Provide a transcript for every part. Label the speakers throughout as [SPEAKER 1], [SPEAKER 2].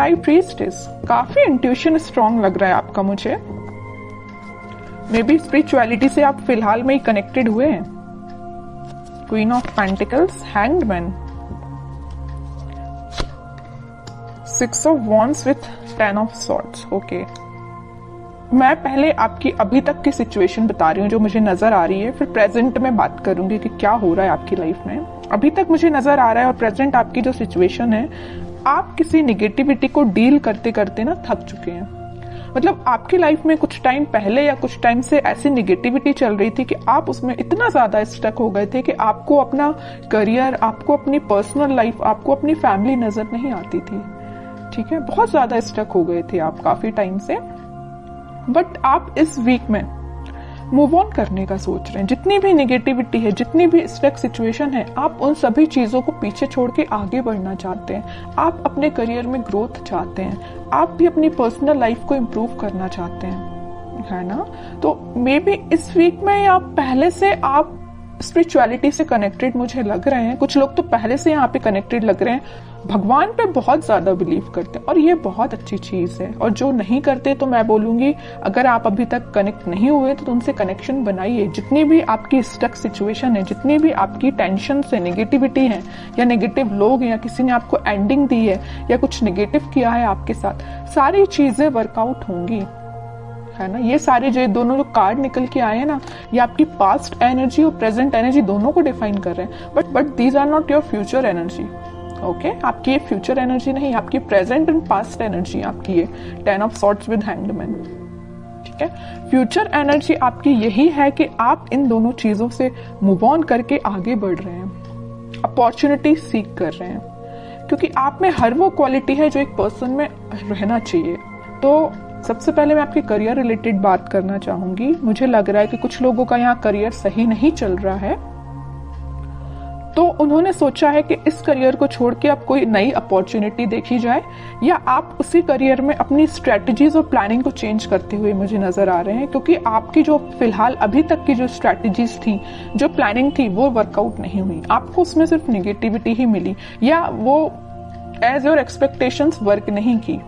[SPEAKER 1] High priestess, काफी intuition strong लग रहा है आपका मुझे। मे बी स्पिरिचुअलिटी से आप फिलहाल में ही कनेक्टेड हुए हैं। Queen of pentacles, hanged man, 6 of wands with 10 of swords. Okay, मैं पहले आपकी अभी तक की सिचुएशन बता रही हूँ जो मुझे नजर आ रही है, फिर प्रेजेंट में बात करूंगी कि क्या हो रहा है आपकी लाइफ में। अभी तक मुझे नजर आ रहा है और प्रेजेंट आपकी जो सिचुएशन है, आप किसी निगेटिविटी को डील करते करते ना थक चुके हैं। मतलब आपकी लाइफ में कुछ टाइम पहले या कुछ टाइम से ऐसी निगेटिविटी चल रही थी कि आप उसमें इतना ज्यादा स्टक हो गए थे कि आपको अपना करियर, आपको अपनी पर्सनल लाइफ, आपको अपनी फैमिली नजर नहीं आती थी। ठीक है, बहुत ज्यादा स्टक हो गए थे आप काफी टाइम से। बट आप इस वीक में मूव ऑन करने का सोच रहे हैं। जितनी भी निगेटिविटी है, जितनी भी स्टक सिचुएशन है, आप उन सभी चीजों को पीछे छोड़ के आगे बढ़ना चाहते हैं। आप अपने करियर में ग्रोथ चाहते हैं, आप भी अपनी पर्सनल लाइफ को इम्प्रूव करना चाहते हैं, है ना। तो मे बी इस वीक में या पहले से आप स्पिरिचुअलिटी से कनेक्टेड मुझे लग रहे हैं। कुछ लोग तो पहले से यहाँ पे कनेक्टेड लग रहे हैं, भगवान पे बहुत ज्यादा बिलीव करते हैं और ये बहुत अच्छी चीज है। और जो नहीं करते तो मैं बोलूंगी, अगर आप अभी तक कनेक्ट नहीं हुए तो उनसे कनेक्शन बनाइए। जितनी भी आपकी स्टक सिचुएशन है, जितनी भी आपकी टेंशन से निगेटिविटी है, या नेगेटिव लोग, या किसी ने आपको एंडिंग दी है, या कुछ निगेटिव किया है आपके साथ, सारी चीजें वर्कआउट होंगी, है ना। ये सारे जो दोनों जो कार्ड निकल के आए हैं ना, ये आपकी पास्ट एनर्जी और प्रेजेंट एनर्जी दोनों को डिफाइन कर रहे हैं। But these are not your future energy. Okay, आपकी ये फ्यूचर एनर्जी नहीं, आपकी प्रेजेंट एंड पास्ट एनर्जी आपकी ये 10 of swords with hanged man. ठीक है, फ्यूचर एनर्जी आपकी यही है कि आप इन दोनों चीजों से मूव ऑन करके आगे बढ़ रहे हैं, अपॉर्चुनिटी सीख कर रहे हैं, क्योंकि आप में हर वो क्वालिटी है जो एक पर्सन में रहना चाहिए। तो सबसे पहले मैं आपके करियर रिलेटेड बात करना चाहूंगी। मुझे लग रहा है कि कुछ लोगों का यहाँ करियर सही नहीं चल रहा है, तो उन्होंने सोचा है कि इस करियर को छोड़ के अब कोई नई अपॉर्चुनिटी देखी जाए, या आप उसी करियर में अपनी स्ट्रेटजीज और प्लानिंग को चेंज करते हुए मुझे नजर आ रहे हैं। क्योंकि आपकी जो फिलहाल अभी तक की जो स्ट्रेटजीज थी, जो प्लानिंग थी, वो वर्कआउट नहीं हुई। आपको उसमें सिर्फ निगेटिविटी ही मिली, या वो एज योर एक्सपेक्टेशंस वर्क नहीं की,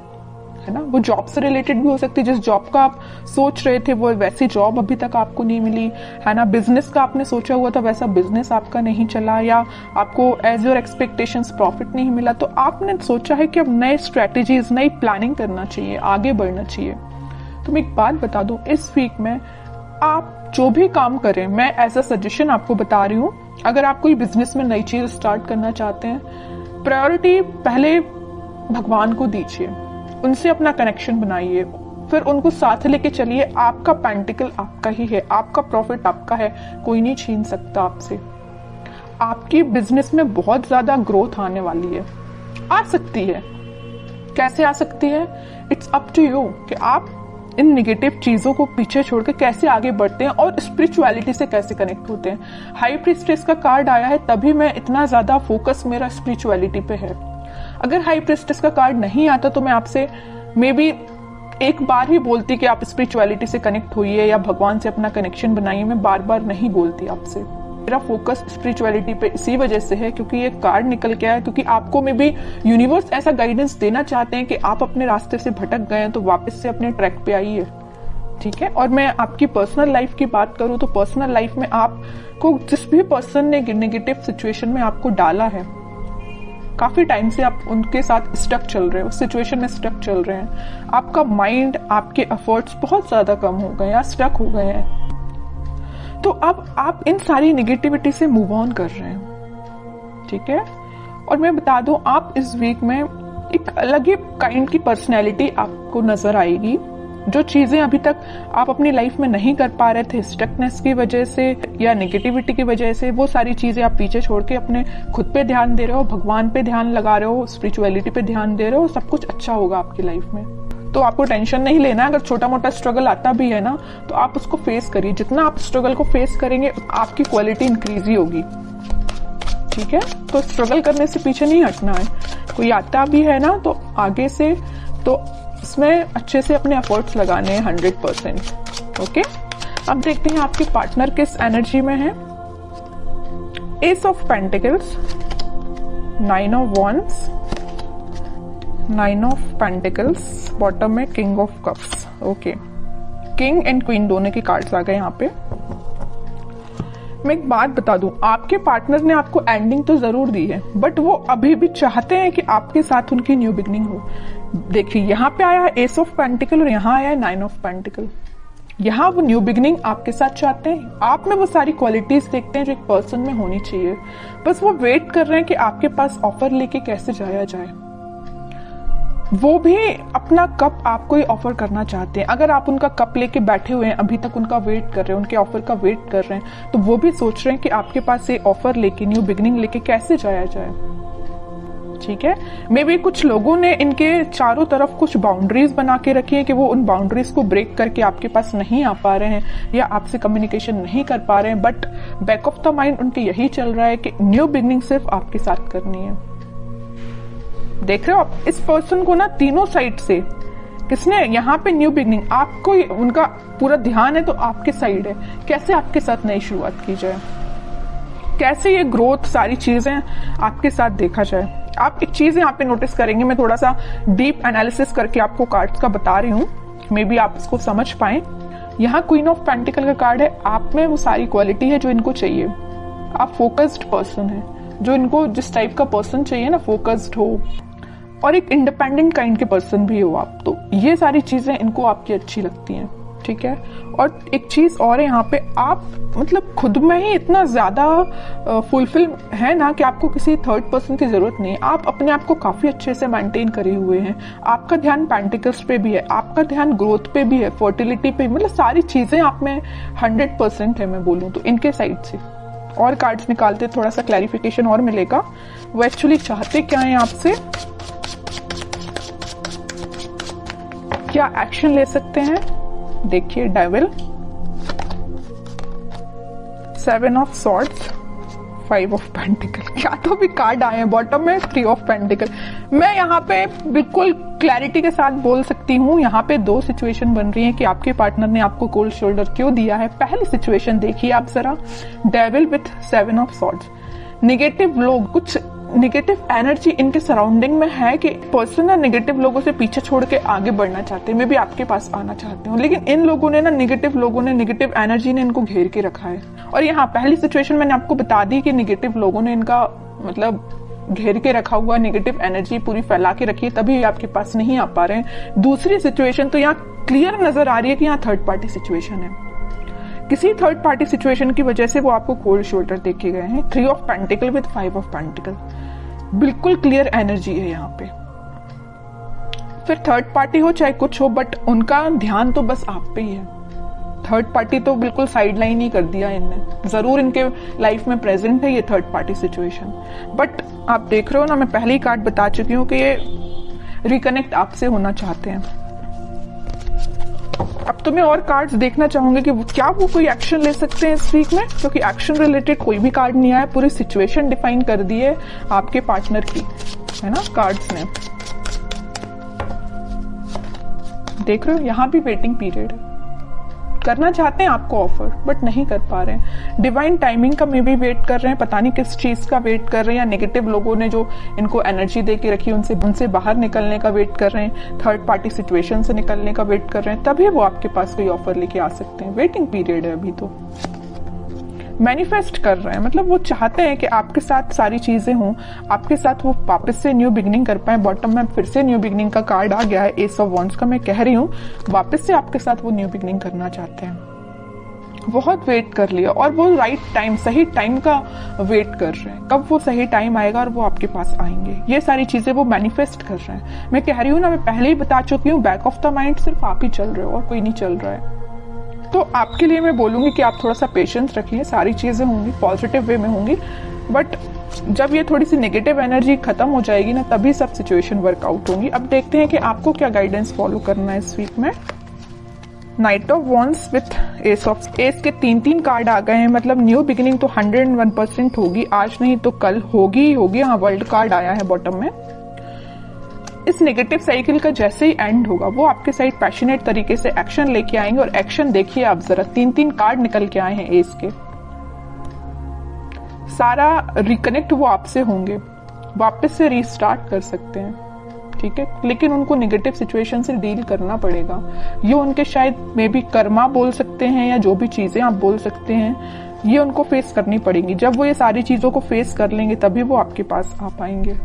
[SPEAKER 1] है ना। वो जॉब से रिलेटेड भी हो सकती है, जिस जॉब का आप सोच रहे थे वो वैसी जॉब अभी तक आपको नहीं मिली, है ना। बिजनेस का आपने सोचा हुआ था वैसा बिजनेस आपका नहीं चला, या आपको एज योर एक्सपेक्टेशंस प्रॉफिट नहीं मिला। तो आपने सोचा है कि अब नए स्ट्रेटेजीज, नई प्लानिंग करना चाहिए, आगे बढ़ना चाहिए। तो मैं एक बात बता दूं, इस वीक में आप जो भी काम करें, मैं एज अ सजेशन आपको बता रही हूँ, अगर आप कोई बिजनेस में नई चीज स्टार्ट करना चाहते हैं, प्रायोरिटी पहले भगवान को दीजिए, उनसे अपना कनेक्शन बनाइए, फिर उनको साथ लेके चलिए। आपका पेंटिकल आपका ही है, आपका प्रॉफिट आपका है, कोई नहीं छीन सकता आपसे। आपकी बिजनेस में बहुत ज्यादा ग्रोथ आने वाली है, आ सकती है। कैसे आ सकती है? इट्स अप टू यू कि आप इन निगेटिव चीजों को पीछे छोड़ के कैसे आगे बढ़ते हैं और स्पिरिचुअलिटी से कैसे कनेक्ट होते हैं। हाई प्रीस्टेस का कार्ड आया है, तभी मैं इतना ज्यादा फोकस मेरा स्पिरिचुअलिटी पे है। अगर हाई प्रीस्टेस का कार्ड नहीं आता तो मैं आपसे मे बी एक बार ही बोलती कि आप स्पिरिचुअलिटी से कनेक्ट होइए या भगवान से अपना कनेक्शन बनाइए। मैं बार बार नहीं बोलती आपसे। मेरा फोकस स्पिरिचुअलिटी पे इसी वजह से है क्योंकि ये कार्ड निकल के आया, क्योंकि आपको में भी यूनिवर्स ऐसा गाइडेंस देना चाहते हैं कि आप अपने रास्ते से भटक गए हैं तो वापस से अपने ट्रैक पे आइए। ठीक है। और मैं आपकी पर्सनल लाइफ की बात करूं तो पर्सनल लाइफ में आपको जिस भी पर्सन ने नेगेटिव सिचुएशन में आपको डाला है, काफी टाइम से आप उनके साथ स्टक चल रहे हैं, उस सिचुएशन में स्टक चल रहे हैं। आपका माइंड, आपके एफर्ट्स बहुत ज्यादा कम हो गए या स्टक हो गए हैं। तो अब आप इन सारी निगेटिविटी से मूव ऑन कर रहे हैं। ठीक है। और मैं बता दूं, आप इस वीक में एक अलग ही काइंड की पर्सनैलिटी आपको नजर आएगी। जो चीजें अभी तक आप अपनी लाइफ में नहीं कर पा रहे थे स्टकनेस की वजह से या नेगेटिविटी की वजह से, वो सारी चीजें आप पीछे छोड़ के अपने खुद पे ध्यान दे रहे हो, भगवान पे ध्यान लगा रहे हो, स्पिरिचुअलिटी पे ध्यान दे रहे हो, सब कुछ अच्छा होगा आपकी लाइफ में। तो आपको टेंशन नहीं लेना। अगर छोटा मोटा स्ट्रगल आता भी है ना, तो आप उसको फेस करिए। जितना आप स्ट्रगल को फेस करेंगे आपकी क्वालिटी इंक्रीज ही होगी। ठीक है। तो स्ट्रगल करने से पीछे नहीं हटना है। कोई आता भी है ना तो आगे से तो इसमें अच्छे से अपने एफर्ट्स लगाने हैं 100%। ओके। अब देखते हैं आपके पार्टनर किस एनर्जी में है। Ace of pentacles, 9 of wands, 9 of pentacles, bottom में king of cups. Okay, king and queen दोनों के कार्ड्स आ गए यहाँ पे। मैं एक बात बता दूं, आपके पार्टनर ने आपको एंडिंग तो जरूर दी है, बट वो अभी भी चाहते हैं कि आपके साथ उनकी न्यू बिगनिंग हो। देखिए यहाँ पे आया है एस ऑफ पेंटिकल और यहाँ आया है 9 ऑफ पेंटिकल। यहाँ वो न्यू बिगनिंग आपके साथ चाहते हैं, आप में वो सारी क्वालिटीज देखते हैं जो एक पर्सन में होनी चाहिए, बस वो वेट कर रहे हैं कि आपके पास ऑफर लेके कैसे जाया जाए। वो भी अपना कप आपको ही ऑफर करना चाहते हैं। अगर आप उनका कप लेके बैठे हुए हैं, अभी तक उनका वेट कर रहे हैं, उनके ऑफर का वेट कर रहे हैं, तो वो भी सोच रहे हैं कि आपके पास ये ऑफर लेके, न्यू बिगनिंग लेके कैसे जाया जाए। ठीक है, मे बी कुछ लोगों ने इनके चारों तरफ कुछ बाउंड्रीज बना के रखी है कि वो उन बाउंड्रीज को ब्रेक करके आपके पास नहीं आ पा रहे हैं या आपसे कम्युनिकेशन नहीं कर पा रहे हैं, but back of the mind उनके यही चल रहा है कि न्यू बिगनिंग सिर्फ आपके साथ करनी है। देख रहे हो आप इस पर्सन को ना, तीनों साइड से किसने यहाँ पे न्यू बिगनिंग, आपको उनका पूरा ध्यान है तो आपके साइड है, कैसे आपके साथ नई शुरुआत की जाए, कैसे ये ग्रोथ सारी चीजें आपके साथ देखा जाए। आप एक चीज यहाँ पे नोटिस करेंगे, मैं थोड़ा सा डीप एनालिसिस करके आपको कार्ड्स का बता रही हूँ, मे बी आप इसको समझ पाए। यहाँ क्वीन ऑफ पेंटिकल का कार्ड है, आप में वो सारी क्वालिटी है जो इनको चाहिए। आप फोकस्ड पर्सन है, जो इनको जिस टाइप का पर्सन चाहिए ना, फोकस्ड हो और एक इंडिपेंडेंट काइंड के पर्सन भी हो आप, तो ये सारी चीजें इनको आपकी अच्छी लगती हैं। ठीक है, और एक चीज और है यहाँ पे, आप मतलब खुद में ही इतना ज्यादा फुलफिल है ना कि आपको किसी थर्ड पर्सन की जरूरत नहीं है। आप अपने आप को काफी अच्छे से मेंटेन करे हुए हैं, आपका ध्यान पेंटिकल्स पे भी है, आपका ध्यान ग्रोथ पे भी है, फर्टिलिटी पे, मतलब सारी चीजें आप में 100% है मैं बोलूँ तो इनके साइड से। और कार्ड्स निकालते थोड़ा सा क्लैरिफिकेशन और मिलेगा, वो एक्चुअली चाहते क्या है आपसे, क्या एक्शन ले सकते हैं। देखिए devil, 7 of swords, 5 of pentacle, क्या तो भी कार्ड आए हैं। बॉटम में 3 ऑफ पेंटिकल। मैं यहाँ पे बिल्कुल क्लैरिटी के साथ बोल सकती हूँ, यहाँ पे दो सिचुएशन बन रही है कि आपके पार्टनर ने आपको कोल्ड शोल्डर क्यों दिया है। पहली सिचुएशन देखिए आप जरा, devil with 7 of swords. Negative लोग, कुछ नेगेटिव एनर्जी इनके सराउंडिंग में है कि पर्सन ना नेगेटिव लोगों से पीछे छोड़ के आगे बढ़ना चाहते हैं, मैं भी आपके पास आना चाहती हूँ, लेकिन इन लोगों ने ना, नेगेटिव लोगों ने, नेगेटिव एनर्जी ने इनको घेर के रखा है। और यहाँ पहली सिचुएशन मैंने आपको बता दी कि नेगेटिव लोगों ने इनका मतलब घेर के रखा हुआ, नेगेटिव एनर्जी पूरी फैला के रखी है, तभी आपके पास नहीं आ पा रहे हैं। दूसरी सिचुएशन तो यहाँ क्लियर नजर आ रही है कि यहाँ थर्ड पार्टी सिचुएशन है, किसी थर्ड पार्टी सिचुएशन की वजह से वो आपको कोल्ड शोल्डर देख के गए हैं। 3 of pentacle with 5 of pentacle, बिल्कुल क्लियर एनर्जी है यहाँ पे। फिर थर्ड पार्टी हो चाहे कुछ हो, बट उनका ध्यान तो बस आप पे ही है। थर्ड पार्टी तो बिल्कुल साइड लाइन ही कर दिया इनने, जरूर इनके लाइफ में प्रेजेंट है ये थर्ड पार्टी सिचुएशन, बट आप देख रहे हो ना, मैं पहले ही कार्ड बता चुकी हूँ कि ये रिकनेक्ट आपसे होना चाहते हैं। अब तो मैं और कार्ड्स देखना चाहूंगी कि क्या वो कोई एक्शन ले सकते हैं इस वीक में, क्योंकि एक्शन रिलेटेड कोई भी कार्ड नहीं आया, पूरी सिचुएशन डिफाइन कर दी है आपके पार्टनर की, है ना, कार्ड्स ने। देख रहे हो यहाँ भी वेटिंग पीरियड है, करना चाहते हैं आपको ऑफर बट नहीं कर पा रहे हैं। डिवाइन टाइमिंग का मे भी वेट कर रहे हैं, पता नहीं किस चीज का वेट कर रहे हैं, या नेगेटिव लोगों ने जो इनको एनर्जी दे के रखी उनसे बाहर निकलने का वेट कर रहे हैं, थर्ड पार्टी सिचुएशन से निकलने का वेट कर रहे हैं, तभी वो आपके पास कोई ऑफर लेके आ सकते हैं। वेटिंग पीरियड है अभी तो। मैनिफेस्ट कर रहे हैं, मतलब वो चाहते हैं कि आपके साथ सारी चीजें हों, आपके साथ वो वापस से न्यू बिगिनिंग कर पाए। बॉटम में फिर से न्यू बिगिनिंग का कार्ड आ गया है, एस ऑफ वॉन्ड्स का। मैं कह रही हूँ वापस से आपके साथ वो न्यू बिगिनिंग करना चाहते हैं। बहुत वेट कर लिया और वो राइट टाइम, सही टाइम का वेट कर रहे हैं, कब वो सही टाइम आएगा और वो आपके पास आएंगे। ये सारी चीजें वो मैनिफेस्ट कर रहे हैं। मैं कह रही हूँ ना, मैं पहले ही बता चुकी हूँ, बैक ऑफ द माइंड सिर्फ आप ही चल रहे हो और कोई नहीं चल रहा है। तो आपके लिए मैं बोलूंगी कि आप थोड़ा सा पेशेंस रखिए, सारी चीजें होंगी पॉजिटिव वे में होंगी, बट जब ये थोड़ी सी नेगेटिव एनर्जी खत्म हो जाएगी ना, तभी सब सिचुएशन वर्कआउट होंगी। अब देखते हैं कि आपको क्या गाइडेंस फॉलो करना है इस वीक में। Night of wands with S of, S के 3 कार्ड आ गए हैं, मतलब न्यू बिगिनिंग तो 101% होगी, आज नहीं तो कल होगी ही होगी। हाँ, वर्ल्ड कार्ड आया है बॉटम में। इस नेगेटिव साइकिल का जैसे ही एंड होगा, वो आपके साइड पैशनेट तरीके से एक्शन लेके आएंगे। और एक्शन देखिए आप जरा, 3 कार्ड निकल के आए हैं एस के। सारा रिकनेक्ट वो आपसे होंगे, वापस से रीस्टार्ट कर सकते हैं। ठीक है, लेकिन उनको नेगेटिव सिचुएशन से डील करना पड़ेगा। ये उनके शायद मे बी कर्मा बोल सकते हैं या जो भी चीजें आप बोल सकते हैं, ये उनको फेस करनी पड़ेगी। जब वो ये सारी चीजों को फेस कर लेंगे तभी वो आपके पास आ पाएंगे।